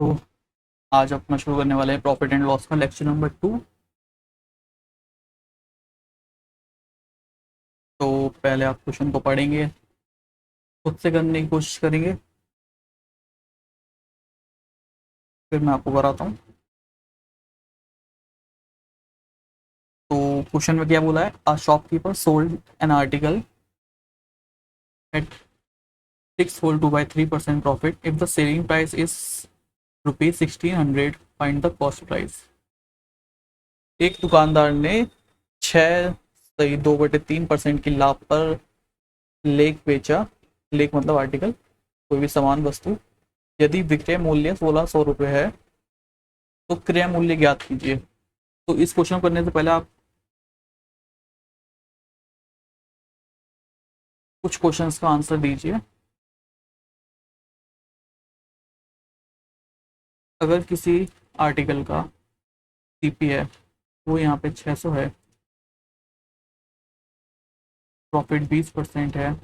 तो आज अपना शुरू करने वाले हैं प्रॉफिट एंड लॉस का लेक्चर नंबर 2। तो पहले आप क्वेश्चन को पढ़ेंगे, खुद से करने की कोशिश करेंगे, फिर मैं आपको कराता हूँ। तो क्वेश्चन में क्या बोला है, a shopkeeper sold an article at 6 whole 2 by 3% profit if the selling price is ₹1600, find the cost price. एक दुकानदार ने 6 2/3% की लाभ पर लेख बेचा। लेख मतलब आर्टिकल, कोई भी सामान वस्तु। यदि विक्रय मूल्य 1600 रुपये है तो क्रय मूल्य ज्ञात कीजिए। तो इस क्वेश्चन को करने से पहले आप कुछ क्वेश्चंस का आंसर दीजिए। अगर किसी आर्टिकल का सीपी है, वो यहाँ पे 600 है, प्रॉफिट 20% है,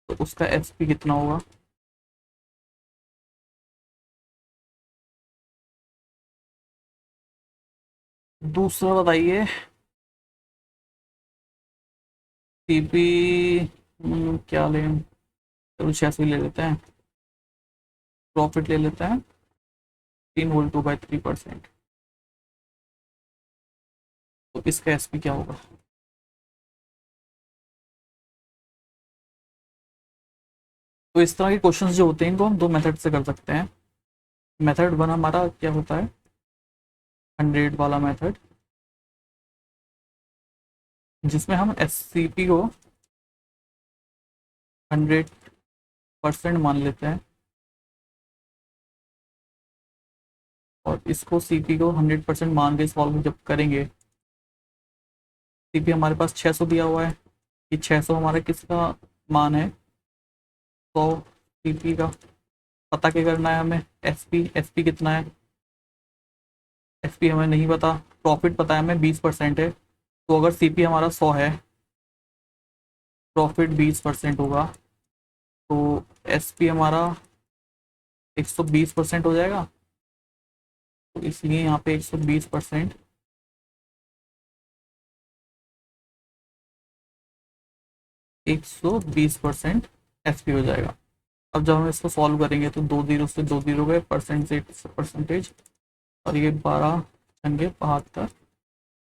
तो उसका एसपी कितना होगा? दूसरा बताइए, सीपी क्या लें? चलो 600 ले लेते हैं, प्रॉफिट ले लेते हैं 3 होल 2 by 3%। तो इसका एसपी क्या होगा? तो इस तरह के क्वेश्चंस जो होते हैं इनको हम दो मेथड से कर सकते हैं। मेथड वन हमारा क्या होता है, 100 वाला मेथड, जिसमें हम एससीपी को 100% मान लेते हैं और इसको सीपी को 100% मान के सॉल्व जब करेंगे। सीपी हमारे पास 600 दिया हुआ है, ये 600 हमारा किसका मान है? 100। सीपी का पता क्या करना है हमें? एसपी, एसपी कितना है? एसपी हमें नहीं पता, प्रॉफिट पता है हमें 20% है। तो अगर सीपी हमारा 100 है, प्रॉफिट 20% होगा, तो एसपी हमारा 120% हो जाएगा। तो इसलिए यहाँ पे 120%, 120% एसपी हो जाएगा। अब जब हम इसको सॉल्व करेंगे तो दो जीरो से दो जीरो गए, परसेंटेज, और ये 12×72,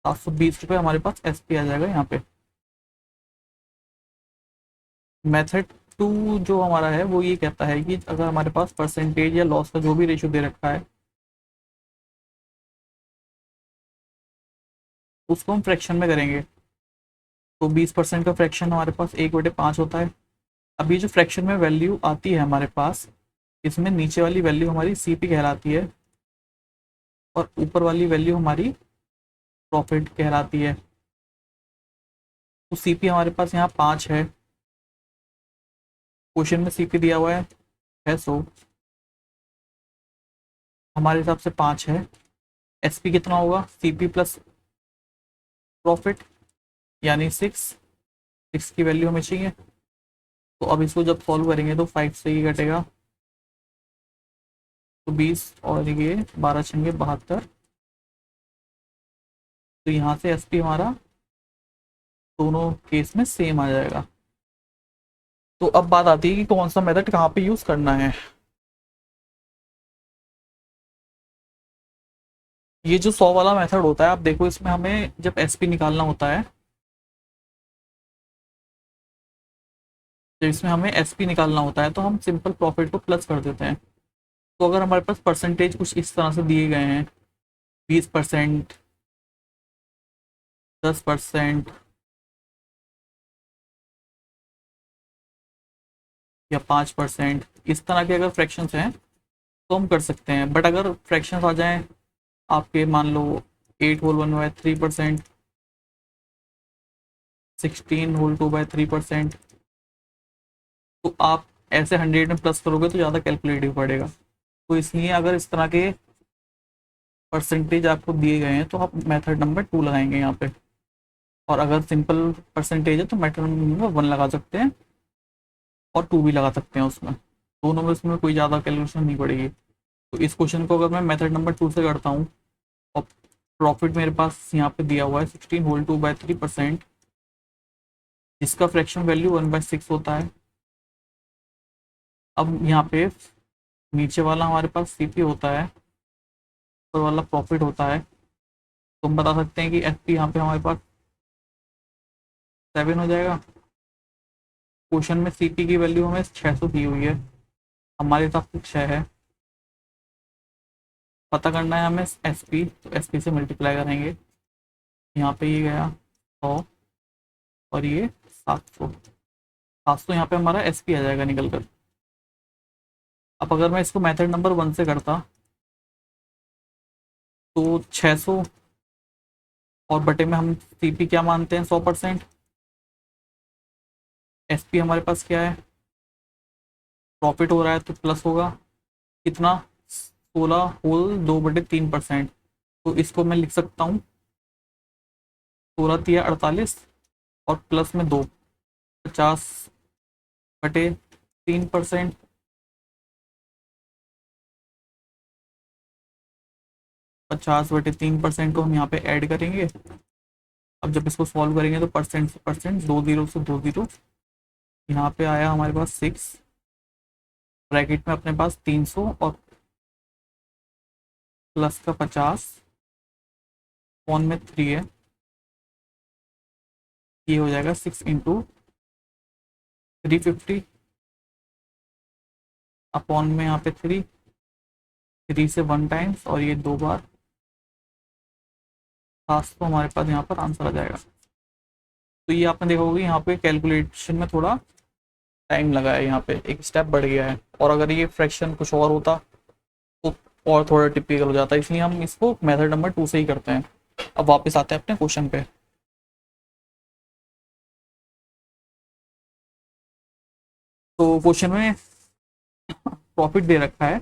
720 रुपये हमारे पास एसपी आ जाएगा यहाँ पे। मेथड टू जो हमारा है वो ये कहता है कि अगर हमारे पास परसेंटेज या लॉस का जो भी रेशियो दे रखा है, उसको हम फ्रैक्शन में करेंगे। तो 20% का फ्रैक्शन हमारे पास 1/5 होता है। अभी जो फ्रैक्शन में वैल्यू आती है हमारे पास, इसमें नीचे वाली वैल्यू हमारी सीपी कहलाती है और ऊपर वाली वैल्यू हमारी प्रॉफिट कहलाती है। तो सीपी हमारे पास यहाँ 5 है, क्वेश्चन में सीपी दिया हुआ है 100, हमारे हिसाब से 5 है। एसपी कितना होगा? सीपी प्लस प्रॉफिट, यानी 6 की वैल्यू हमें चाहिए। तो अब इसको जब सॉल्व करेंगे तो 5 से ही कटेगा, तो 20 और ये 12×6 = 72। तो यहाँ से एसपी हमारा दोनों केस में सेम आ जाएगा। तो अब बात आती है कि कौन सा मेथड कहाँ पे यूज करना है। ये जो 100 वाला मेथड होता है, आप देखो इसमें हमें जब एसपी निकालना होता है, जब इसमें हमें एसपी निकालना होता है तो हम सिंपल प्रॉफिट को प्लस कर देते हैं। तो अगर हमारे पास परसेंटेज कुछ इस तरह से दिए गए हैं, 20%, 10% या 5%, इस तरह के अगर फ्रैक्शंस हैं तो हम कर सकते हैं। बट अगर फ्रैक्शंस आ जाएं आपके, मान लो 8 होल 1/3%, 16 होल 2/3%, तो आप ऐसे 100 में प्लस करोगे तो ज़्यादा कैलकुलेटिव पड़ेगा। तो इसलिए अगर इस तरह के परसेंटेज आपको दिए गए हैं तो आप मेथड नंबर 2 लगाएंगे यहाँ पे। और अगर सिंपल परसेंटेज है तो मेथड नंबर 1 लगा सकते हैं और 2 भी लगा सकते हैं उसमें। दोनों में उसमें कोई ज़्यादा कैलकुलेशन नहीं पड़ेगी। तो इस क्वेश्चन को अगर मैं मेथड नंबर 2 से करता हूँ और प्रॉफिट मेरे पास यहाँ पे दिया हुआ है 16 होल 2/3%, जिसका फ्रैक्शन वैल्यू 1/6 होता है। अब यहाँ पे नीचे वाला हमारे पास सीपी होता है, ऊपर वाला प्रॉफिट होता है। तो हम बता सकते हैं कि एफपी यहाँ पे हमारे पास 7 हो जाएगा। क्वेश्चन में सीपी की वैल्यू हमें 600 दी हुई है, हमारे हिसाब से 6 है। पता करना है हमें एसपी, तो एसपी से मल्टीप्लाई करेंगे। यहाँ पे ये गया 100 और ये 700 यहाँ पे हमारा एसपी आ जाएगा निकल कर। अब अगर मैं इसको मेथड नंबर 1 से करता तो 600 और बटे में हम सीपी क्या मानते हैं 100%। एसपी हमारे पास क्या है, प्रॉफिट हो रहा है तो प्लस होगा कितना, 16 होल 2/3%। तो इसको मैं लिख सकता हूँ 16×3 = 48 और प्लस में 2, 50/3%। 50/3% को हम यहाँ पे ऐड करेंगे। अब जब इसको सॉल्व करेंगे तो परसेंट से परसेंट, 2 जीरो से 2 जीरो, यहाँ पे आया हमारे पास 6, ब्रैकेट में अपने पास 300 और प्लस का 50, कौन में 3 है, ये हो जाएगा 6×350 अपॉन में यहाँ पे 3 से 1 टाइम्स और ये 2 बार 700 हमारे पास यहाँ पर आंसर आ जाएगा। तो ये आपने देखा होगा यहाँ पे कैलकुलेशन में थोड़ा टाइम लगा है, यहाँ पे एक स्टेप बढ़ गया है। और अगर ये फ्रैक्शन कुछ और होता तो और थोड़ा टिपिकल हो जाता है, इसलिए हम इसको मेथड नंबर 2 से ही करते हैं। अब वापस आते हैं अपने क्वेश्चन पे। तो क्वेश्चन में प्रॉफिट दे रखा है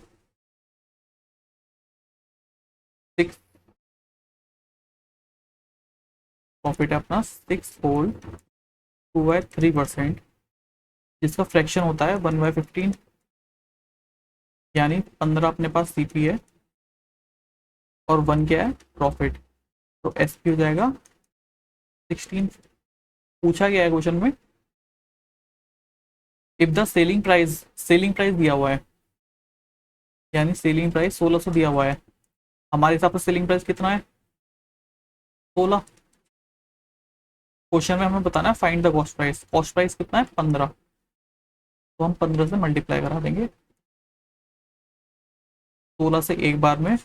6, प्रॉफिट है अपना 6 होल 2/3%, जिसका फ्रैक्शन होता है 1/15, यानी 15 अपने पास सीपी है और 1 क्या है प्रॉफिट। तो एसपी हो जाएगा 16। पूछा गया है क्वेश्चन में इफ द सेलिंग प्राइस दिया हुआ है, यानी सेलिंग प्राइस 1600 दिया हुआ है, हमारे हिसाब से सेलिंग प्राइस कितना है 16। क्वेश्चन में हमें बताना है फाइंड द कॉस्ट प्राइस कितना है 15, तो हम 15 से मल्टीप्लाई करा देंगे 16 से एक बार में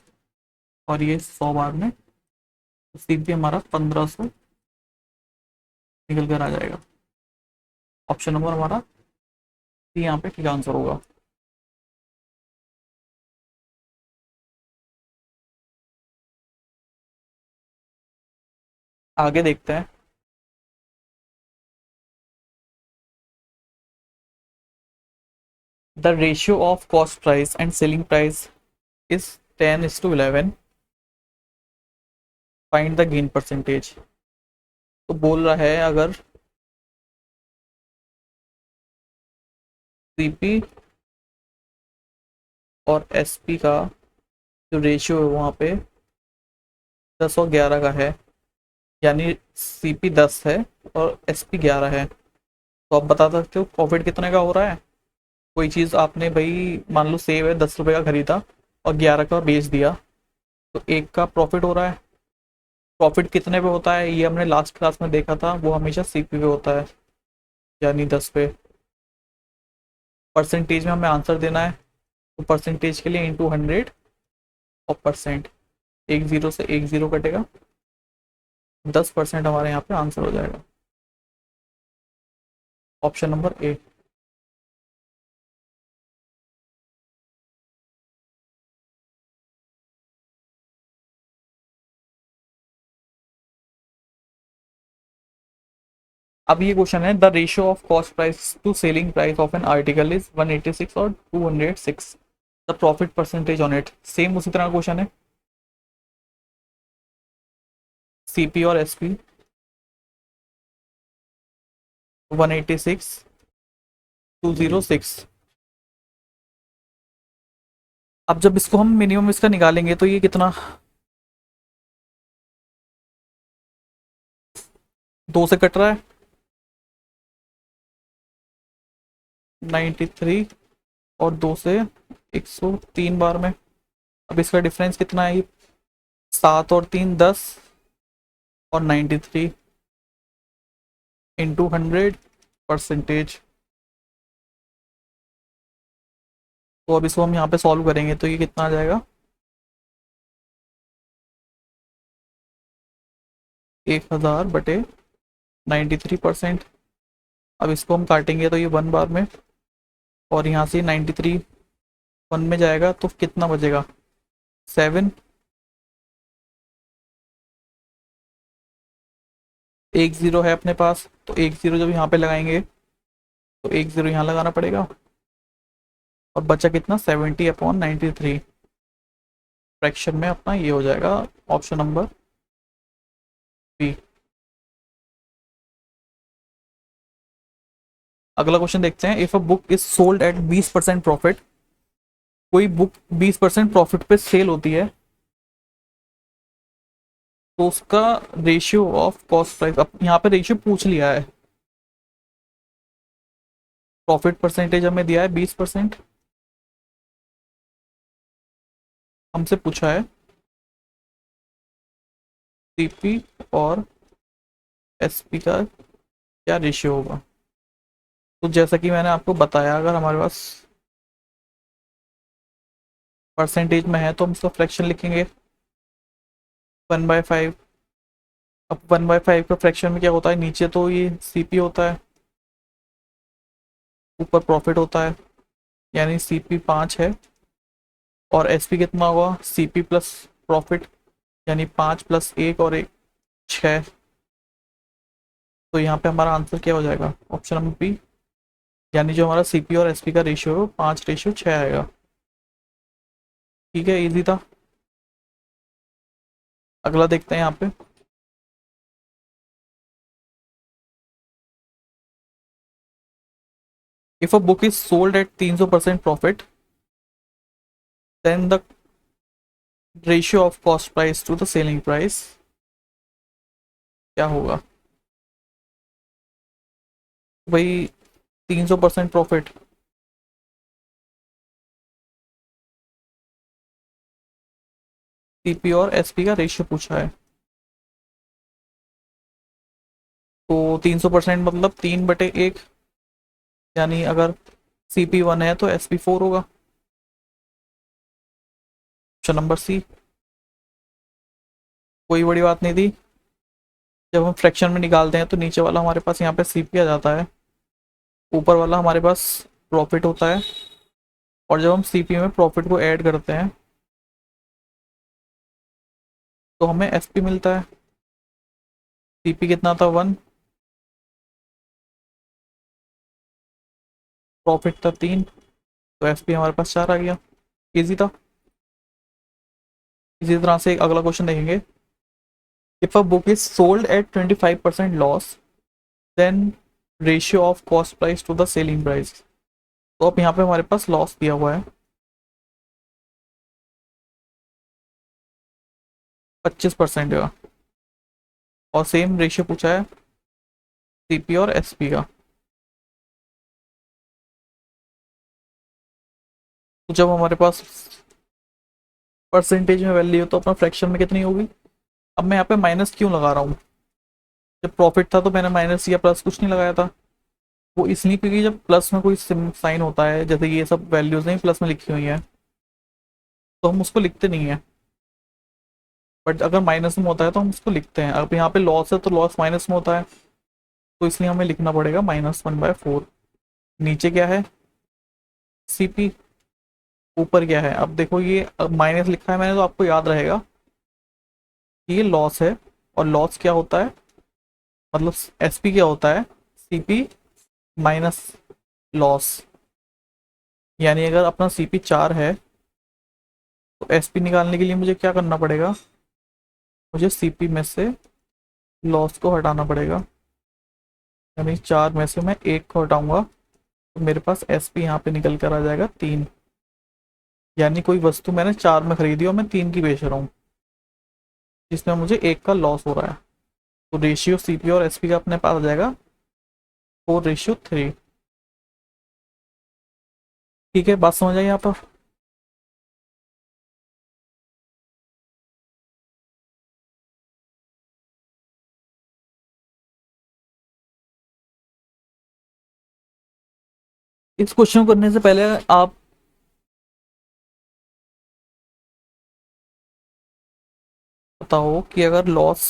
और ये 100 बार में, तो सीपी हमारा 1500 निकल कर आ जाएगा। ऑप्शन नंबर हमारा सी यहाँ पे ठीक आंसर होगा। आगे देखते हैं। The ratio of cost price and selling price is 10:11, find the gain percentage. तो बोल रहा है अगर सीपी और एसपी का जो रेशियो है वहाँ पे 10 और 11 का है, यानी सीपी 10 है और एसपी 11 है, तो आप बता सकते हो प्रॉफिट कितने का हो रहा है। कोई चीज़ आपने भाई मान लो सेव है 10 रुपये का खरीदा और 11 का बेच दिया, तो एक का प्रॉफिट हो रहा है। प्रॉफिट कितने पे होता है ये हमने लास्ट क्लास में देखा था, वो हमेशा सीपी पे होता है, यानी 10 पे। परसेंटेज में हमें आंसर देना है, तो परसेंटेज के लिए इंटू 100 और परसेंट, एक जीरो से एक जीरो कटेगा, 10% हमारे यहाँ पे आंसर हो जाएगा। Option number A. अब ये क्वेश्चन है the ratio of cost price to selling price of an article is 186 और 206, the profit percentage on it. Same उसी तरह का क्वेश्चन है, सीपी और एसपी 186 206। अब जब इसको हम मिनिमम इसका निकालेंगे तो ये कितना, 2 से कट रहा है 93, और 2 से 103 बार में। अब इसका डिफरेंस कितना है, 7 और 3 10, और 93 इंटू 100%। तो अब इसको हम यहाँ पे सॉल्व करेंगे तो ये कितना आ जाएगा, 1000/93%। अब इसको हम काटेंगे तो ये 1 बार में, और यहाँ से 93 1 में जाएगा तो कितना बचेगा, 7। 1 0 है अपने पास, तो 1 0 जब यहाँ पे लगाएंगे तो 1 0 यहाँ लगाना पड़ेगा, और बचा कितना, 70/93। फ्रैक्शन में अपना ये हो जाएगा ऑप्शन नंबर बी। अगला क्वेश्चन देखते हैं। If a book is sold eight 20% profit, कोई बुक 20% प्रॉफिट पे सेल होती है, तो उसका रेशियो ऑफ कॉस्ट प्राइस, अब यहाँ पे रेशियो पूछ लिया है, प्रॉफिट परसेंटेज हमें दिया है 20%, हमसे पूछा है सीपी और एसपी का क्या रेशियो होगा। तो जैसा कि मैंने आपको बताया, अगर हमारे पास परसेंटेज में है तो हम उसका फ्रैक्शन लिखेंगे 1/5। अब 1/5 का फ्रैक्शन में क्या होता है, नीचे तो ये सीपी होता है, ऊपर प्रॉफिट होता है, यानी सीपी 5 है, और एसपी कितना होगा, सीपी प्लस प्रॉफिट, यानी 5 + 1 और 1 6। तो यहाँ पे हमारा आंसर क्या हो जाएगा, ऑप्शन नंबर बी, यानी जो हमारा सीपी और एसपी का रेशियो है वो 5/6 आएगा। ठीक है, इजी था। अगला देखते हैं यहाँ पे। If a book is sold at 300% profit, then the ratio of cost price to the selling price क्या होगा। भाई 300% प्रॉफिट, सीपी और एसपी का रेशियो पूछा है, तो 300% मतलब 3/1, यानी अगर सीपी 1 है तो एसपी 4 होगा। ऑप्शन नंबर सी, कोई बड़ी बात नहीं थी। जब हम फ्रैक्शन में निकालते हैं तो नीचे वाला हमारे पास यहाँ पे सीपी आ जाता है, ऊपर वाला हमारे पास प्रॉफिट होता है, और जब हम सीपी में प्रॉफिट को ऐड करते हैं तो हमें एसपी मिलता है। सीपी कितना था, 1, प्रॉफिट था 3, तो एसपी हमारे पास 4 आ गया। इजी था। इसी तरह से एक अगला क्वेश्चन देखेंगे। If a book is sold at 25% loss, then ratio of cost price to the selling price. तो अब यहाँ पे हमारे पास लॉस दिया हुआ है 25% का, और सेम रेशियो पूछा है सीपी और एसपी का। तो जब हमारे पास परसेंटेज में वैल्यू हो तो अपना फ्रैक्शन में कितनी होगी। अब मैं यहाँ पे माइनस क्यों लगा रहा हूँ, जब प्रॉफिट था तो मैंने माइनस या प्लस कुछ नहीं लगाया था। वो इसलिए क्योंकि जब प्लस में कोई साइन होता है, जैसे ये सब वैल्यूज नहीं प्लस में लिखी हुई हैं, तो हम उसको लिखते नहीं है, बट अगर माइनस में होता है तो हम उसको लिखते हैं। अब यहाँ पे लॉस है तो लॉस माइनस में होता है, तो इसलिए हमें लिखना पड़ेगा -1/4। नीचे क्या है, सीपी, ऊपर क्या है। अब देखो ये माइनस लिखा है मैंने, तो आपको याद रहेगा कि ये लॉस है, और लॉस क्या होता है, मतलब एसपी क्या होता है, सीपी माइनस लॉस। यानी अगर अपना सीपी 4 है तो एसपी निकालने के लिए मुझे क्या करना पड़ेगा, मुझे सीपी में से लॉस को हटाना पड़ेगा, यानी 4 में से मैं 1 को हटाऊंगा तो मेरे पास एसपी यहाँ पे निकल कर आ जाएगा 3, यानी कोई वस्तु मैंने 4 में खरीदी और मैं 3 की बेच रहा हूँ, जिसमें मुझे 1 का लॉस हो रहा है। तो रेशियो सीपी और एसपी का अपने पास आ जाएगा 4:3। ठीक है, बात समझ आई यहाँ पर? इस क्वेश्चन को करने से पहले आप बताओ कि अगर लॉस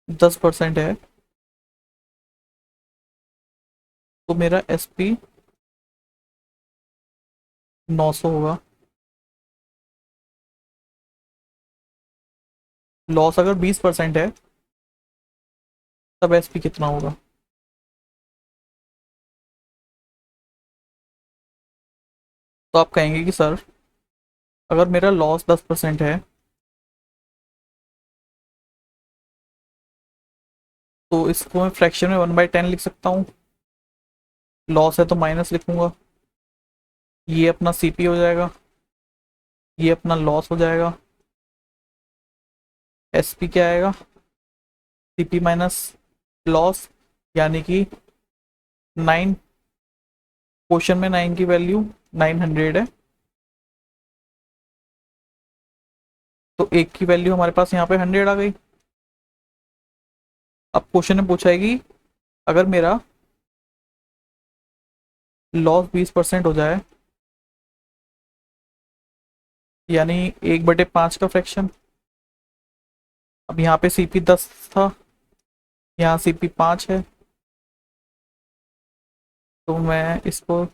10% है तो मेरा एसपी 900 होगा। लॉस अगर 20% है तब एसपी कितना होगा? तो आप कहेंगे कि सर अगर मेरा लॉस 10% है तो इसको मैं फ्रैक्शन में 1/10 लिख सकता हूँ। लॉस है तो माइनस लिखूंगा। ये अपना सीपी हो जाएगा, ये अपना लॉस हो जाएगा। एसपी क्या आएगा? सीपी माइनस लॉस, यानी कि 9। क्वेश्चन में 9 की वैल्यू 900 है, तो 1 की वैल्यू हमारे पास यहाँ पे 100 आ गई। अब क्वेश्चन में पूछा है कि अगर मेरा लॉस 20% हो जाए, यानी 1/5 का फ्रैक्शन। अब यहाँ पे सीपी 10 था, यहाँ सीपी 5 है, तो मैं इसको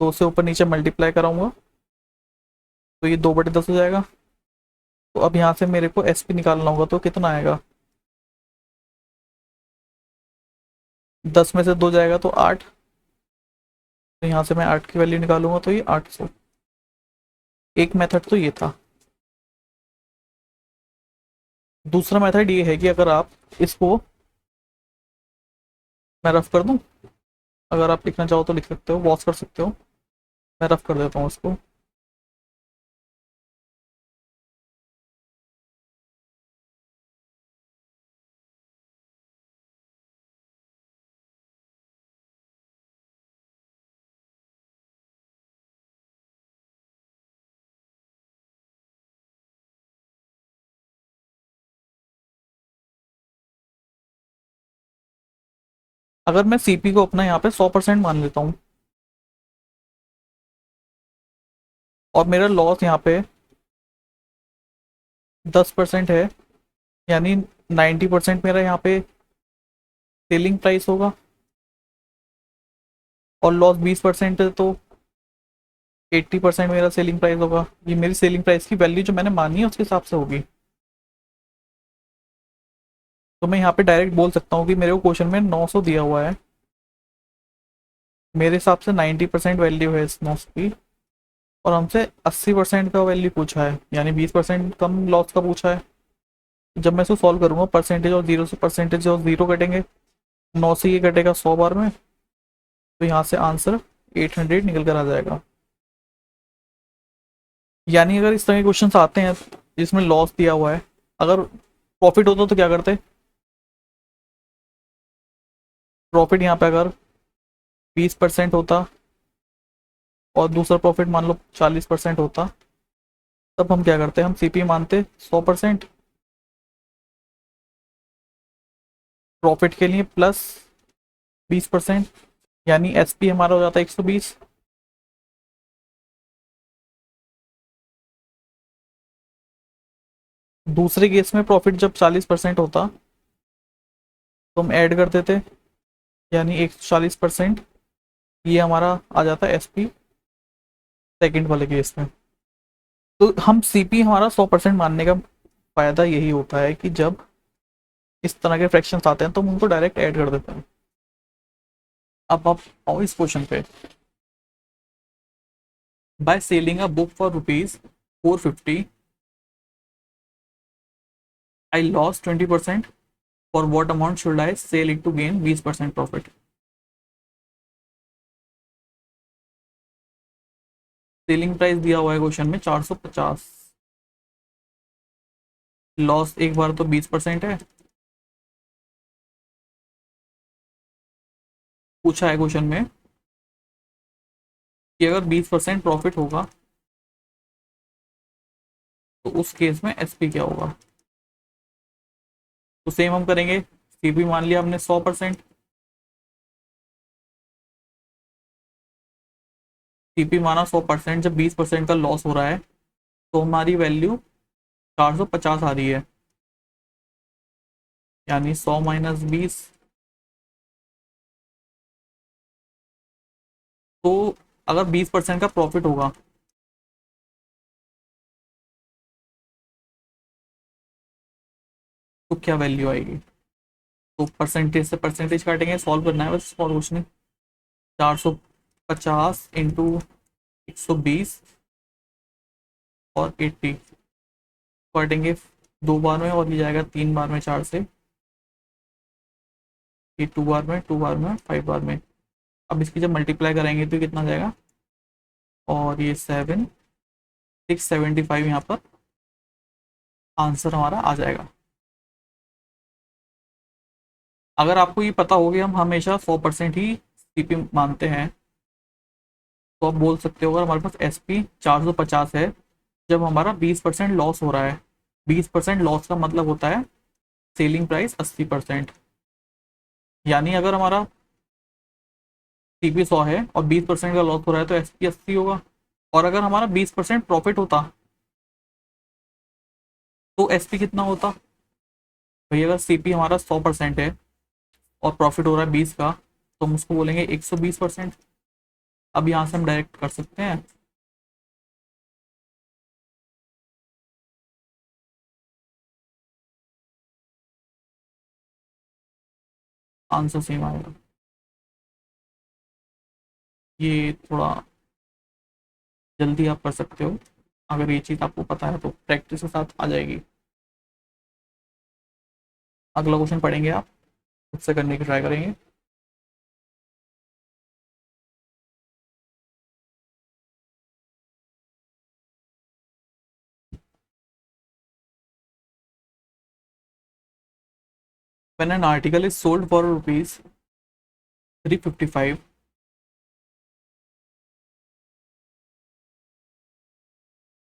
2 से ऊपर नीचे मल्टीप्लाई कराऊंगा तो ये 2/10 हो जाएगा। तो अब यहाँ से मेरे को एसपी निकालना होगा, तो कितना आएगा? 10 में से 2 जाएगा तो 8, तो यहाँ से मैं 8 की वैल्यू निकालूंगा तो ये 800। एक मेथड तो ये था। दूसरा मेथड ये है कि अगर आप इसको, मैं रफ कर दूं, अगर आप लिखना चाहो तो लिख सकते हो, वॉच कर सकते हो, मैं रफ कर देता हूँ इसको। अगर मैं सीपी को अपना यहाँ पे 100% मान लेता हूँ और मेरा लॉस यहाँ पे 10% है, यानी 90% मेरा यहाँ पे सेलिंग प्राइस होगा, और लॉस 20% है तो 80% मेरा सेलिंग प्राइस होगा। ये मेरी सेलिंग प्राइस की वैल्यू जो मैंने मानी है उसके हिसाब से होगी। तो मैं यहाँ पे डायरेक्ट बोल सकता हूँ कि मेरे को क्वेश्चन में 900 दिया हुआ है, मेरे हिसाब से 90% वैल्यू है इस 900 की, और हमसे 80% का वैल्यू पूछा है, यानी 20% कम लॉस का पूछा है। जब मैं इसको सॉल्व करूंगा, परसेंटेज और जीरो से परसेंटेज और जीरो कटेंगे, 9 से ये कटेगा 100 बार में, तो यहाँ से आंसर 800 निकल कर आ जाएगा। यानी अगर इस तरह के क्वेश्चन आते हैं जिसमें लॉस दिया हुआ है, अगर प्रॉफिट होता तो क्या करते? प्रॉफिट यहाँ पे अगर 20% होता और दूसरा प्रॉफिट मान लो 40% होता, तब हम क्या करते? हम सीपी मानते 100% प्रॉफिट के लिए प्लस 20%, यानी एसपी हमारा हो जाता है 120। दूसरे केस में प्रॉफिट जब 40% होता तो हम ऐड कर देते, यानी 140%, ये हमारा आ जाता है एसपी सेकंड वाले केस में। तो हम सीपी हमारा 100% मानने का फायदा यही होता है कि जब इस तरह के फ्रैक्शंस आते हैं तो हम उनको डायरेक्ट ऐड कर देते हैं। अब आप आओ इस क्वेश्चन पे। By selling a book for rupees 450 I loss 20%, for what amount should I sell it to gain 20% profit? Selling price दिया हुआ है क्वेश्चन में 450। लॉस एक बार तो 20% है, पूछा है क्वेश्चन में कि अगर 20% प्रॉफिट होगा तो उस केस में एसपी क्या होगा। तो सेम हम करेंगे, सीपी मान लिया हमने 100%, सीपी माना 100%, जब 20% का लॉस हो रहा है तो हमारी वैल्यू 450 आ रही है, यानी 100 माइनस 20। तो अगर 20% का प्रॉफिट होगा तो क्या वैल्यू आएगी। तो परसेंटेज से परसेंटेज काटेंगे, सॉल्व करना है बस और कुछ नहीं। 450 इंटू 120 और 80 काटेंगे 2 बार में, और ये जाएगा 3 बार में, 4 से, ये 2 बार में, 2 बार में, 5 बार में। अब इसकी जब मल्टीप्लाई करेंगे तो कितना जाएगा, और ये 675 यहाँ पर आंसर हमारा आ जाएगा। अगर आपको ये पता हो कि हम हमेशा 100% ही सीपी मानते हैं तो आप बोल सकते हो अगर हमारे पास एस पी 450 है, जब हमारा 20% लॉस हो रहा है, 20% लॉस का मतलब होता है सेलिंग प्राइस 80%। यानी अगर हमारा सीपी 100 है और 20% का लॉस हो रहा है तो एस पी 80 होगा। और अगर हमारा 20% प्रॉफिट होता तो एस पी कितना होता। भाई अगर सीपी हमारा 100% है और प्रॉफिट हो रहा है 20 का, तो हम उसको बोलेंगे 120%। अब यहाँ से हम डायरेक्ट कर सकते हैं, आंसर सेम आएगा। ये थोड़ा जल्दी आप कर सकते हो, अगर ये चीज़ आपको पता है तो प्रैक्टिस के साथ आ जाएगी। अगला क्वेश्चन पढ़ेंगे आप, खुद से करने की ट्राई करेंगे। When an article is sold for rupees 355,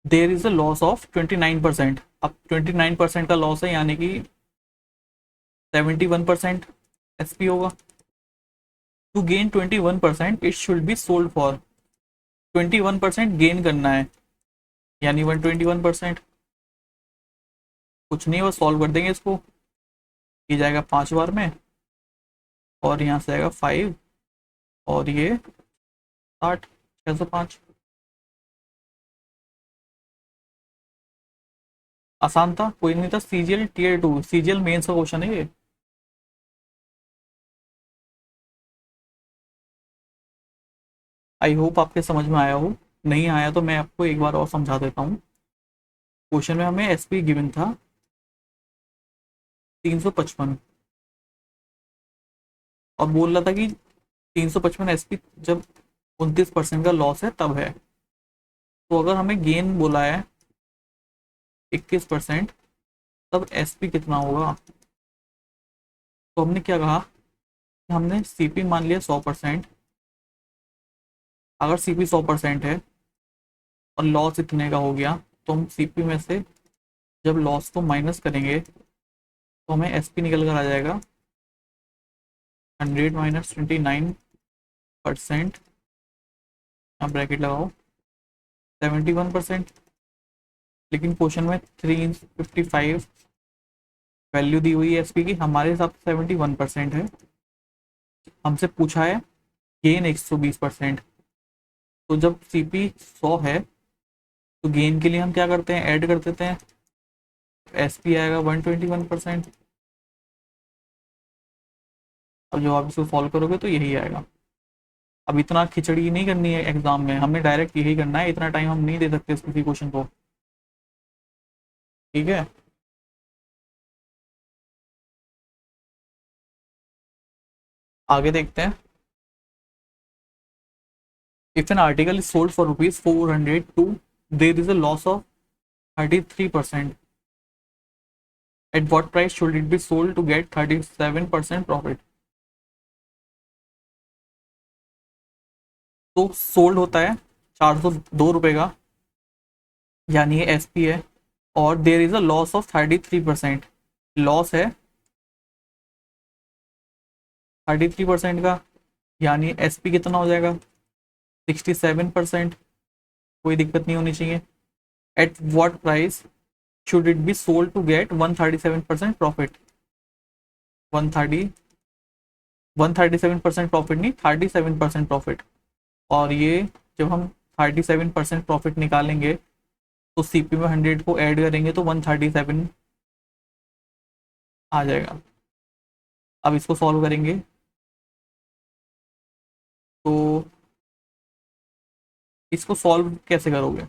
there is a loss of 29%। अब 29% का लॉस है, यानी कि 71% एस पी होगा। To gain 21% it should be sold for, 21% gain करना है, यानी 121%। कुछ नहीं, बस सॉल्व कर देंगे इसको। ये जाएगा 5 बार में, और यहाँ से आएगा 5, और ये 60, 605। आसान था, कोई नहीं था। सीजीएल टीयर 2, सीजीएल मेंस का क्वेश्चन है ये। आई होप आपके समझ में आया हो, नहीं आया तो मैं आपको एक बार और समझा देता हूँ। क्वेश्चन में हमें एसपी गिवन था 355, और बोल रहा था कि 355 एसपी जब 29% का लॉस है तब है। तो अगर हमें गेन बोला है 21%, तब एसपी कितना होगा। तो हमने क्या कहा, हमने सीपी मान लिया 100%। अगर सीपी 100% है और लॉस इतने का हो गया, तो हम सीपी में से जब लॉस को माइनस करेंगे तो हमें एसपी निकल कर आ जाएगा 100 माइनस 29%, आप ब्रैकेट लगाओ, 71%। लेकिन क्वेश्चन में 355 वैल्यू दी हुई है एसपी की, हमारे हिसाब से 71% है। हमसे पूछा है गेन 120%। तो जब सीपी 100 है तो गेन के लिए हम क्या करते हैं, ऐड कर देते हैं, एसपी आएगा 121%। अब जब आप इसको सॉल्व करोगे तो यही आएगा। अब इतना खिचड़ी नहीं करनी है एग्जाम में, हमने डायरेक्ट यही करना है, इतना टाइम हम नहीं दे सकते इस किसी क्वेश्चन को। ठीक है, आगे देखते हैं। If an article is sold for rupees 402, there is a loss of 33%. At what price should it be sold to get 37% profit? तो सोल्ड होता है 402 रुपये का, यानी ये एस पी है, और देर is a loss of 33%. Loss है 33% का, यानी एस पी कितना हो जाएगा? 67%. कोई दिक्कत नहीं होनी चाहिए. At what price should it be sold to get 137% profit? 130 137% profit नहीं, 37% प्रॉफिट. और ये जब हम 37% प्रॉफिट निकालेंगे तो सीपी में 100 को ऐड करेंगे तो 137 आ जाएगा. अब इसको सॉल्व करेंगे तो इसको सॉल्व कैसे करोगे?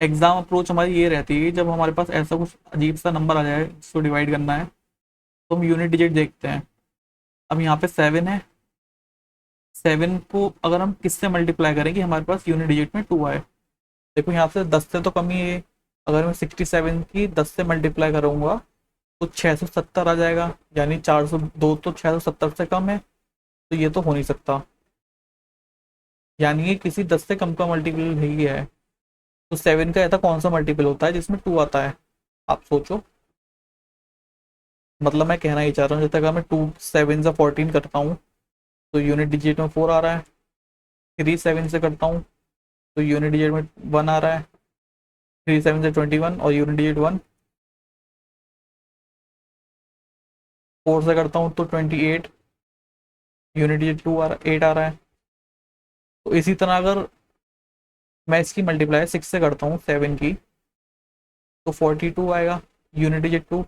एग्जाम अप्रोच हमारी ये रहती है कि जब हमारे पास ऐसा कुछ अजीब सा नंबर आ जाए जिसको डिवाइड करना है तो हम यूनिट डिजिट देखते हैं. अब यहाँ पे 7 है. 7 को अगर हम किससे मल्टीप्लाई करें कि हमारे पास यूनिट डिजिट में 2 आए? देखो यहाँ से 10 से तो कम ही है. अगर मैं 67 की 10 से मल्टीप्लाई करूँगा तो 670 आ जाएगा, यानी 402 तो 670 से कम है, तो ये तो हो नहीं सकता. यानी ये किसी 10 से कम का मल्टीपल नहीं है. तो 7 का ऐसा कौन सा मल्टीपल होता है जिसमें 2 आता है? आप सोचो. मतलब मैं कहना ही चाह रहा हूँ, जैसे अगर मैं 2 7 से 14 करता हूँ तो यूनिट डिजिट में 4 आ रहा है. 3 7 से करता हूँ तो यूनिट डिजिट में 1 आ रहा है. 3 7 से 21 और यूनिट डिजिट 1. 4 से करता हूँ तो 28, यूनिट डिजिट 2 आ रहा 8 आ रहा है. तो इसी तरह अगर मैं इसकी मल्टीप्लाई 6 से करता हूँ 7 की तो 42 आएगा, यूनिट डिजिट 2.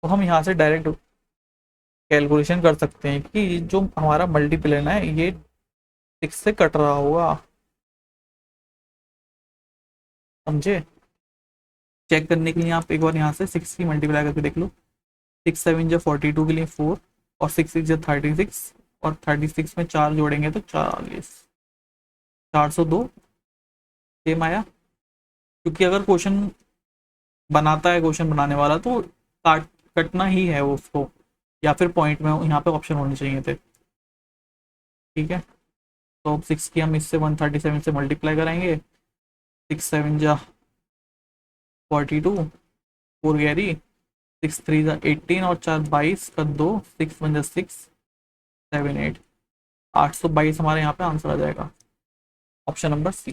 तो हम यहाँ से डायरेक्ट कैलकुलेशन कर सकते हैं कि जो हमारा मल्टीपल है ना, ये 6 से कट रहा होगा. समझे? चेक करने के लिए आप एक बार यहाँ से 6 की मल्टीप्लाई करके देख लो. 6 7 जो 42 के लिए 4, और 6 6 जो 36, और 36 में 4 जोड़ेंगे तो 40. 402 सेम आया. क्योंकि अगर क्वेश्चन बनाता है क्वेश्चन बनाने वाला तो काट कटना ही है उसको, या फिर पॉइंट में यहाँ पे ऑप्शन होने चाहिए थे. ठीक है. तो अब 6 की हम इससे 137 से मल्टीप्लाई कराएंगे. 6 7 जा 42, 4 गैरी, 6 3 जा 18, और 4 22 का 2, 6 1 जा 6, 7 8, 822 हमारे यहाँ पे आंसर आ जाएगा. Option number C.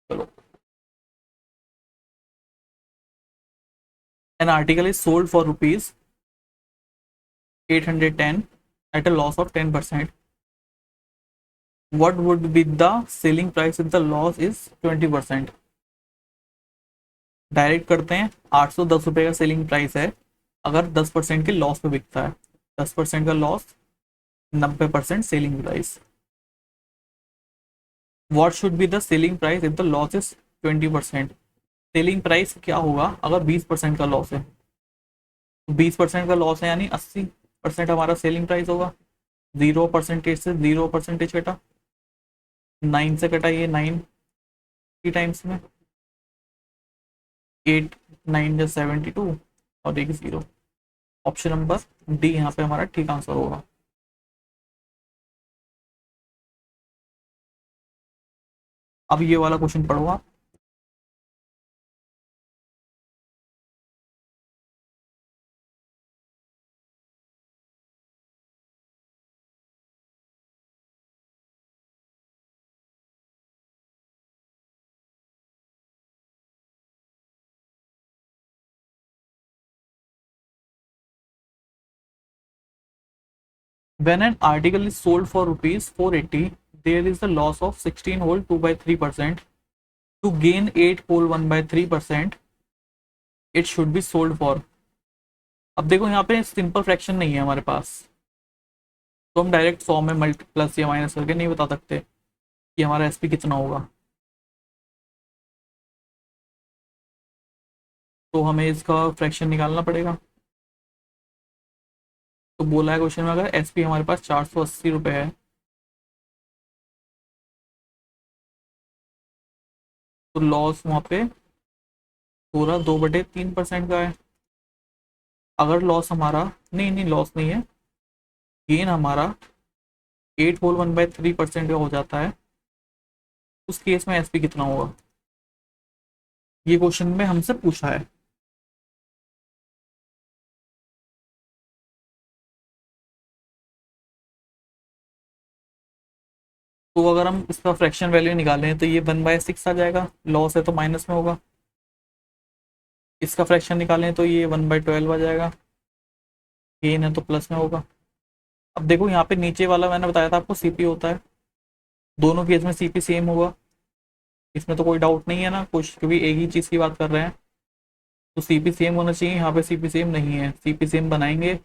चलो. An article is sold for rupees 810 at a loss of 10%. what would be the selling price if the loss is 20%? Direct करते हैं. 810 रुपये का सेलिंग प्राइस है अगर 10% के लॉस पे बिकता है. 10% का loss, 90% selling price. What should be the selling price if the loss is 20%? Selling price क्या होगा अगर 20% का लॉस है? 20% का लॉस है यानी 80% हमारा सेलिंग प्राइस होगा. 0% से 0% कटा, 9 से कटा, ये 9 की टाइम्स में, 8 9 जा 72, और एक 0. ऑप्शन नंबर डी यहाँ पे हमारा ठीक आंसर होगा. अब ये वाला क्वेश्चन पढ़ो आप. When an article is sold for rupees 480, there is a loss of 16 whole 2/3%. To gain 8 whole 1/3%, it should be sold for. अब देखो यहाँ पे सिंपल फ्रैक्शन नहीं है हमारे पास, तो हम डायरेक्ट 100 में मल्टी प्लस या माइनस करके नहीं बता सकते कि हमारा एसपी कितना होगा. तो हमें इसका फ्रैक्शन निकालना पड़ेगा। तो बोला है क्वेश्चन में अगर एस पी हमारे पास 480 रुपये है तो लॉस वहाँ पे पूरा 2/3% का है। अगर लॉस हमारा, नहीं नहीं लॉस नहीं है, गेन हमारा 8 होल 1/3% का हो जाता है, उस केस में एस पी कितना होगा, ये क्वेश्चन में हमसे पूछा है। तो अगर हम इसका फ्रैक्शन वैल्यू निकालें तो ये 1/6 आ जाएगा, लॉस है तो माइनस में होगा। इसका फ्रैक्शन निकालें तो ये 1/12 आ जाएगा, गेन है तो प्लस में होगा। अब देखो यहाँ पे नीचे वाला मैंने बताया था आपको सीपी होता है, दोनों केस में सीपी सेम होगा, इसमें तो कोई डाउट नहीं है ना कुछ, क्योंकि एक ही चीज़ की बात कर रहे हैं। तो सीपी सेम होना चाहिए, यहाँ पे सीपी सेम नहीं है, सीपी सेम बनाएंगे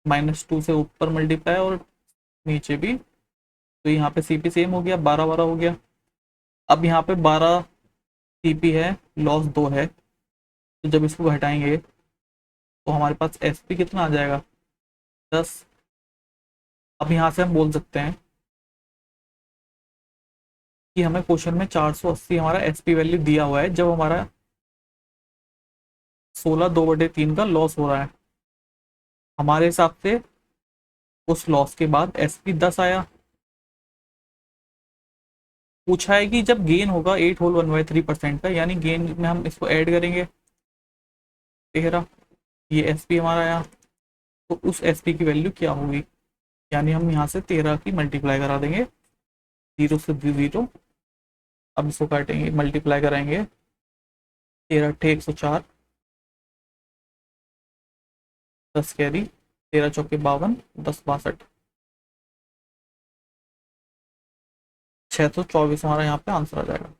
-2 से ऊपर मल्टीप्लाई और नीचे भी, तो यहाँ पे सीपी सेम हो गया, 12 12 हो गया। अब यहाँ पे 12 सीपी है, लॉस 2 है, तो जब इसको घटाएंगे तो हमारे पास एसपी कितना आ जाएगा, 10। अब यहाँ से हम बोल सकते हैं कि हमें क्वेश्चन में 480 हमारा एसपी वैल्यू दिया हुआ है जब हमारा 16 2/3 का लॉस हो रहा है। हमारे हिसाब से उस लॉस के बाद एसपी 10 आया। पूछा है कि जब गेन होगा 8 होल 1/3% का, यानी गेन में हम इसको ऐड करेंगे 13, ये एसपी हमारा आया, तो उस एसपी की वैल्यू क्या होगी, यानी हम यहाँ से 13 की मल्टीप्लाई करा देंगे, 0 से 0। अब इसको काटेंगे, मल्टीप्लाई कराएंगे, 13 × 8 = 104, 10 कैरी, 13 × 4 = 52, 10 × 62, 624 हमारा यहाँ पे आंसर आ जाएगा।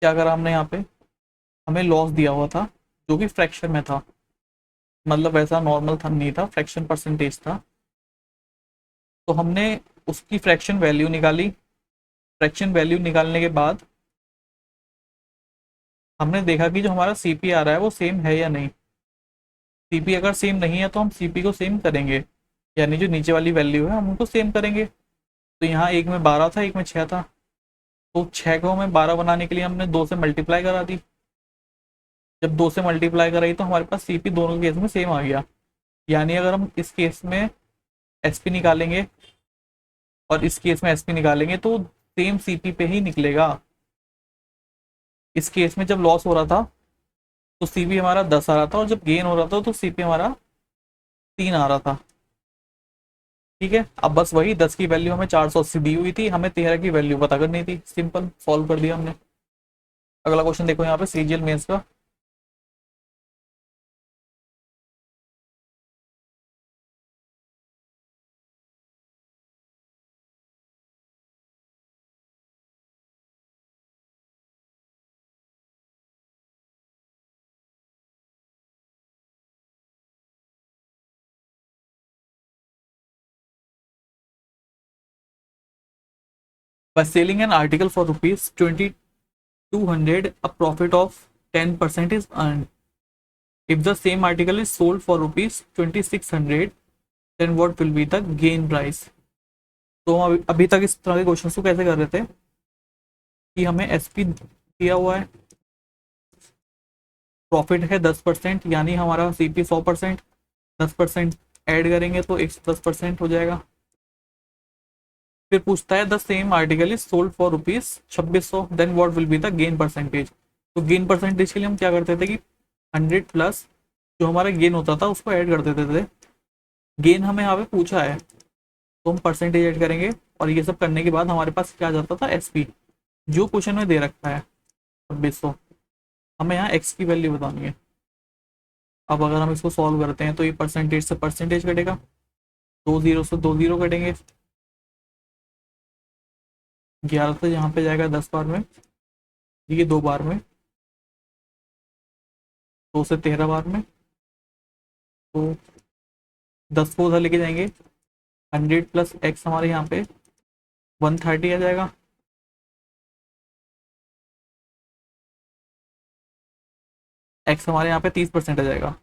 क्या करा हमने यहाँ पे, हमें लॉस दिया हुआ था जो कि फ्रैक्शन में था, मतलब वैसा नॉर्मल था नहीं था, फ्रैक्शन परसेंटेज था, तो हमने उसकी फ्रैक्शन वैल्यू निकाली। फ्रैक्शन वैल्यू निकालने के बाद हमने देखा कि जो हमारा सीपी आ रहा है वो सेम है या नहीं। सीपी अगर सेम नहीं है तो हम सीपी को सेम करेंगे, यानी जो नीचे वाली वैल्यू है हम उनको सेम करेंगे। तो यहाँ एक में 12 था, एक में 6 था, तो 6 को हमें 12 बनाने के लिए हमने 2 से मल्टीप्लाई करा दी। जब 2 से मल्टीप्लाई कराई तो हमारे पास सीपी दोनों केस में सेम आ गया, यानी अगर हम इस केस में एसपी निकालेंगे और इस केस में एसपी निकालेंगे तो सेम सीपी पे ही निकलेगा। इस केस में जब लॉस हो रहा था तो सीपी हमारा 10 आ रहा था, और जब गेन हो रहा था तो सीपी हमारा 3 आ रहा था। ठीक है, अब बस वही 10 की वैल्यू हमें 480 दी हुई थी, हमें 13 की वैल्यू पता करनी थी, सिंपल सॉल्व कर दिया हमने। अगला क्वेश्चन देखो यहाँ पे सीजीएल मेंस का। By selling an article for rupees 2200, a profit of 10% is earned. If the same article is sold for rupees 2600, then what will be the gain price? तो हम अभी तक इस तरह के क्वेश्चन को कैसे कर रहे थे कि हमें एसपी दिया हुआ है, प्रॉफिट है 10%, यानी हमारा सीपी 100%, 10% ऐड करेंगे तो 110% हो जाएगा। फिर पूछता है the same article is sold for rupees 2600, then what will be the gain percentage. तो गेन परसेंटेज के लिए हम क्या करते थे कि 100 प्लस जो हमारा गेन होता था उसको ऐड कर देते थे। गेन हमें यहाँ पे पूछा है तो हम परसेंटेज ऐड करेंगे, और ये सब करने के बाद हमारे पास क्या आ जाता था, एसपी, जो क्वेश्चन में दे रखा है 2600। हमें यहाँ एक्स की वैल्यू बतानी है। अब अगर हम इसको सॉल्व करते हैं तो ये परसेंटेज से परसेंटेज कटेगा, 2 0 से 2 0 कटेंगे, 11 तो यहाँ पे जाएगा 10 बार में, ये 2 बार में, 2 से 13 बार में, तो 10 को उधर लेके जाएंगे, 100 प्लस एक्स हमारे यहाँ पे 130 आ जाएगा। एक्स हमारे यहाँ पे 30% आ जाएगा,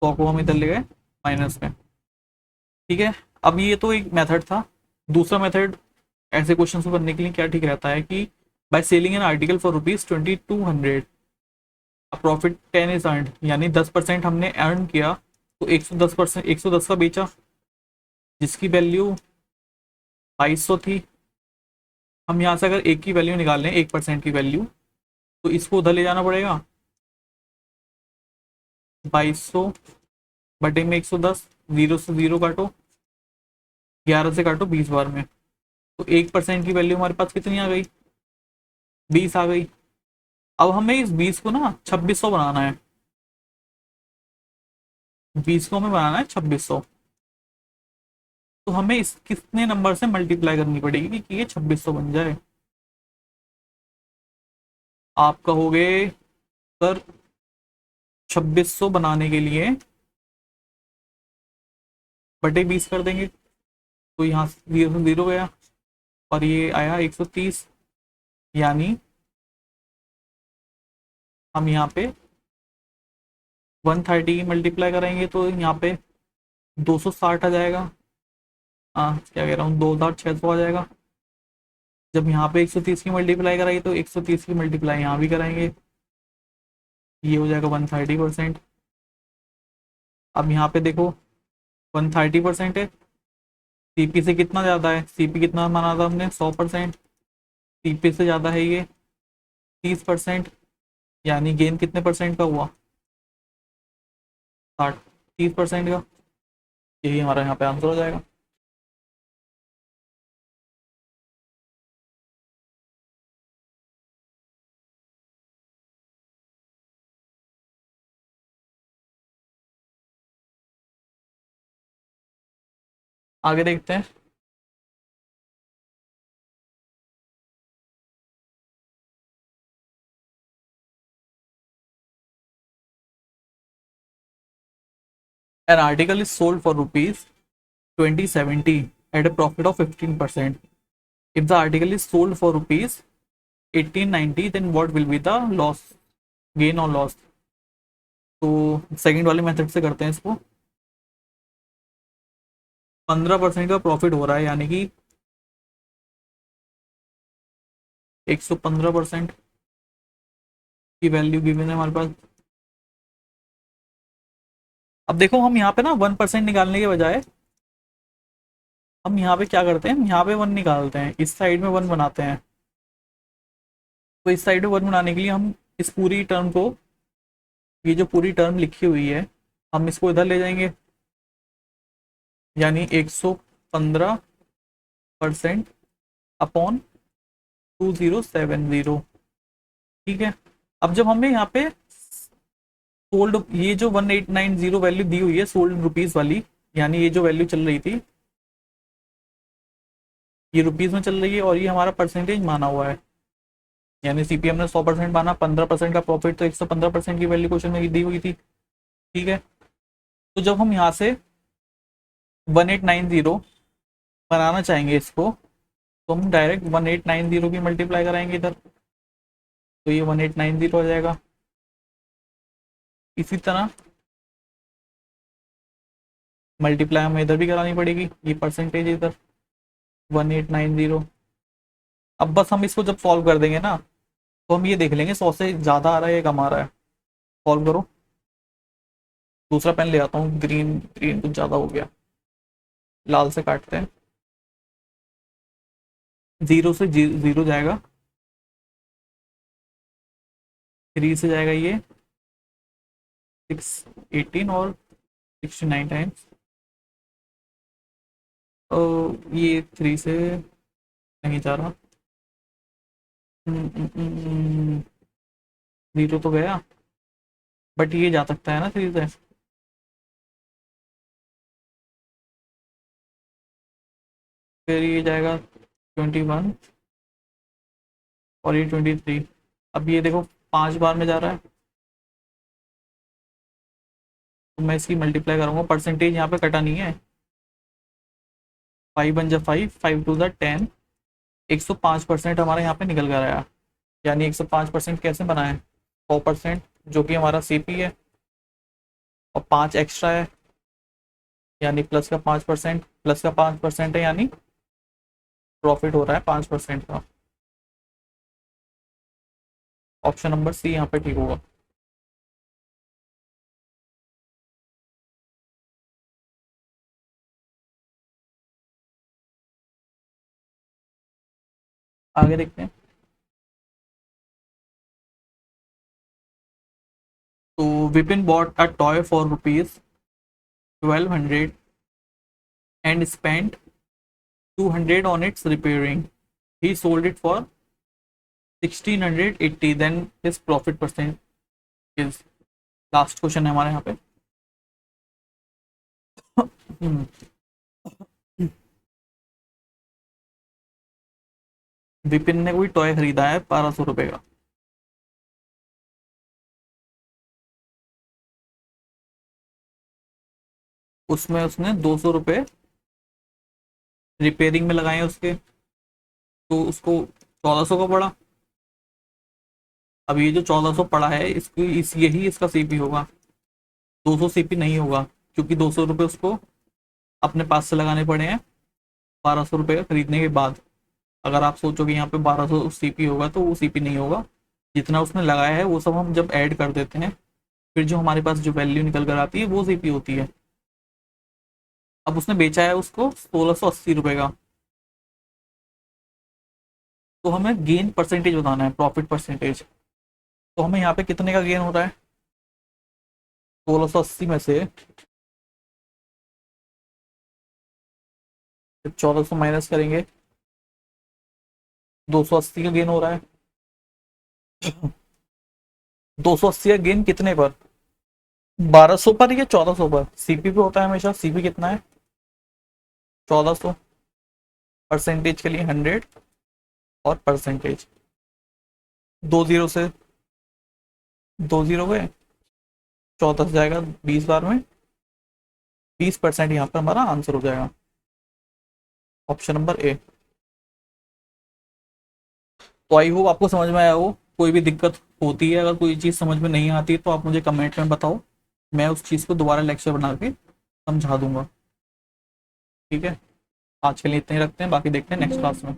100 को हम इधर ले गए माइनस में। ठीक है, अब ये तो एक मेथड था। दूसरा मेथड ऐसे क्वेश्चन को करने के लिए क्या ठीक रहता है कि by selling an article for ₹2200 profit 10 is earn, यानी 10% हमने अर्न किया, तो 110%, 110 का बेचा जिसकी वैल्यू 2200 थी। हम यहाँ से अगर एक की वैल्यू निकाल लें, 1% की वैल्यू, तो इसको उधर ले जाना पड़ेगा, 2200 बटे में 110, 0 से 0 काटो, 11 से काटो 20 बार में, तो 1% की वैल्यू हमारे पास कितनी आ गई, 20 आ गई। अब हमें इस 20 को ना 2600 बनाना है, 20 को हमें बनाना है 2600, तो हमें इस कितने नंबर से मल्टीप्लाई करनी पड़ेगी कि ये 2600 बन जाए। आप कहोगे सर 2600 बनाने के लिए बटे 20 कर देंगे, तो यहाँ 0 से 0 गया और ये आया 130, यानी हम यहाँ पे 130 मल्टीप्लाई करेंगे तो यहाँ पे 260 आ जाएगा। हाँ क्या कह रहा हूँ, 2600 आ जाएगा। जब यहाँ पे 130 की मल्टीप्लाई कराई तो 130 की मल्टीप्लाई यहाँ भी कराएंगे, ये हो जाएगा 130%। अब यहाँ पे देखो 130% है, सीपी से कितना ज़्यादा है, सीपी कितना माना था हमने 100%, सीपी से ज़्यादा है ये 30%, यानी गेन कितने परसेंट का हुआ, 60, 30% का। यही हमारा यहाँ पे आंसर हो जाएगा। आगे देखते हैं। An article is sold for rupees 2070 at a profit of 15%. If the article is sold for rupees 1890, then what will be the loss, gain or loss? तो सेकंड वाले मेथड से करते हैं इसको। 15% का प्रॉफिट हो रहा है, यानी कि 115% की वैल्यू गिवन है हमारे पास। अब देखो हम यहाँ पे ना 1% निकालने के बजाय हम यहाँ पे क्या करते हैं, हम यहाँ पे 1 निकालते हैं, इस साइड में 1 बनाते हैं। तो इस साइड में 1 बनाने के लिए हम इस पूरी टर्म को, ये जो पूरी टर्म लिखी हुई है, हम इसको इधर ले जाएंगे, यानी 115% अपॉन 2070। ठीक है, अब जब हमें यहाँ पे सोल्ड, ये जो 1890 वैल्यू दी हुई है सोल्ड रुपीज वाली, यानी ये जो वैल्यू चल रही थी ये रुपीज में चल रही है, और ये हमारा परसेंटेज माना हुआ है, यानी सीपीएम ने 100% माना, 15% का प्रॉफिट, तो 115% की वैल्यू क्वेश्चन में दी हुई थी। ठीक है, तो जब हम यहाँ से 1890 बनाना चाहेंगे इसको, तो हम डायरेक्ट 1890 की मल्टीप्लाई कराएंगे इधर, तो ये 1890 हो जाएगा। इसी तरह मल्टीप्लाई हमें इधर भी करानी पड़ेगी, ये परसेंटेज इधर 1890। अब बस हम इसको जब सॉल्व कर देंगे ना, तो हम ये देख लेंगे 100 से ज़्यादा आ रहा है या कम आ रहा है। सॉल्व करो, दूसरा पेन ले आता हूँ, ग्रीन ग्रीन कुछ ज़्यादा हो गया, लाल से काटते हैं। 0 से 0 जाएगा, 3 से जाएगा ये 6, 18 और 69 टाइम्स, तो ये 3 से नहीं जा रहा, 0 तो गया, बट ये जा सकता है ना 3 से, फिर ये जाएगा 21 और ये 23। अब ये देखो 5 बार में जा रहा है, तो मैं इसकी मल्टीप्लाई करूँगा, परसेंटेज यहाँ पे कटा नहीं है, 5 बन जा 5, 5 टू द 10, 105% हमारे यहाँ पे निकल कर आया। यानी 105% कैसे बना है, 100% जो कि हमारा सीपी है, और 5 एक्स्ट्रा है यानी प्लस का 5% है यानी प्रॉफिट हो रहा है 5% का। ऑप्शन नंबर सी यहाँ पे ठीक होगा। आगे देखते हैं। तो Vipin bought a toy for ₹1200 and spent 200 on its repairing. He sold it for 1680. Then his profit percent is, last question है हमारे यहाँ पे। विपिन ने कोई टॉय खरीदा है 1200 रुपए का। उसमें उसने 200 रुपए रिपेयरिंग में लगाए उसके, तो उसको 1400 का पड़ा। अब ये जो 1400 पड़ा है यही इसका सीपी होगा, 200 सीपी नहीं होगा, क्योंकि 200 रुपये उसको अपने पास से लगाने पड़े हैं 1200 रुपये का खरीदने के बाद। अगर आप सोचो कि यहाँ पे 1200 सीपी होगा तो वो सीपी नहीं होगा, जितना उसने लगाया है वो सब हम जब ऐड कर देते हैं फिर जो हमारे पास जो वैल्यू निकल कर आती है वो सीपी होती है। अब उसने बेचा है उसको 1680 रुपये का, तो हमें गेन परसेंटेज बताना है, प्रॉफिट परसेंटेज। तो हमें यहाँ पे कितने का गेन हो रहा है, 1680 में से 1400 माइनस करेंगे, 280 का गेन हो रहा है। 280 का गेन कितने पर, 1200 पर या 1400 पर? सीपी पे होता है हमेशा। सीपी कितना है, 1400। परसेंटेज के लिए 100 और परसेंटेज, 20 से 20 गए, 14 से जाएगा 20 बार में, 20% यहाँ पर हमारा आंसर हो जाएगा, ऑप्शन नंबर ए। तो आई होप आपको समझ में आया हो। कोई भी दिक्कत होती है, अगर कोई चीज़ समझ में नहीं आती तो आप मुझे कमेंट में बताओ, मैं उस चीज़ को दोबारा लेक्चर बना के समझा दूंगा। ठीक है, आज के लिए इतना ही रखते हैं, बाकी देखते हैं नेक्स्ट क्लास में।